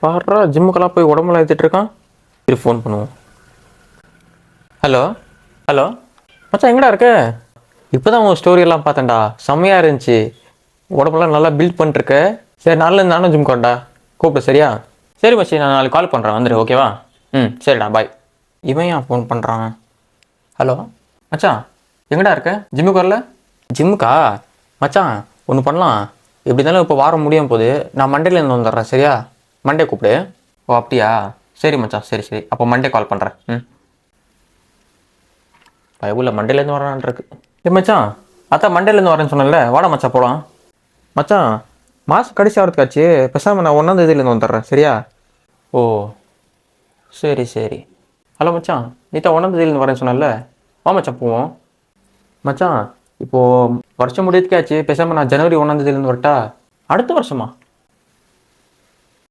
பாடுறா ஜிம்முக்கெல்லாம் போய் உடம்புலாம் ஏற்றிட்டு இருக்கான். சரி ஃபோன் பண்ணுவோம். ஹலோ ஹலோ மச்சான் எங்கடா இருக்க? இப்போ தான் உன் ஸ்டோரியெல்லாம் பார்த்தேன்டா, செம்மையாக இருந்துச்சு. உடம்பெல்லாம் நல்லா பில்ட் பண்ணிட்டுருக்க. சரி நாளிலேருந்து நானும் ஜிம் கொண்டா கூப்பிடு சரியா? சரி மச்சி, நான் நாளைக்கு கால் பண்ணுறேன், வந்துடு ஓகேவா? ம் சரிடா பாய். இவன் ஏன் ஃபோன் பண்ணுறான்? ஹலோ மச்சான் எங்கடா இருக்க? ஜிம்முக்கு வரல? ஜிம்முக்கா? மச்சான் ஒன்று பண்ணலாம். எப்படி இருந்தாலும் இப்போ வாரம் முடியும் போது நான் மண்டேலேருந்து வந்துடுறேன் சரியா? மண்டே கூப்பிடு. ஓ அப்படியா? சரி மச்சான், சரி சரி, அப்போ மண்டே கால் பண்ணுறேன். ம் பயபுள்ள மண்டேலேருந்து வரான் இருக்கு. ஏ மச்சான், அதான் மண்டேலேருந்து வரேன்னு சொன்னேன்ல, வாடா மச்சான் போகலாம். மச்சான் மாதம் கடைசி ஆகிறதுக்காச்சு, பேசாமல் நான் 1ஆம் தேதியிலேருந்து வந்துடுறேன் சரியா? ஓ சரி சரி. ஹலோ மச்சான், நீ தான் 1ஆம் தேதியிலேருந்து வரேன்னு சொன்னல, வா மச்சான் போவோம். மச்சான் இப்போது வருஷம் முடியறதுக்கே ஆச்சு, பேசாமல் நான் ஜனவரி 1ஆம் தேதியிலேருந்து வரட்டா? அடுத்த வருஷமா?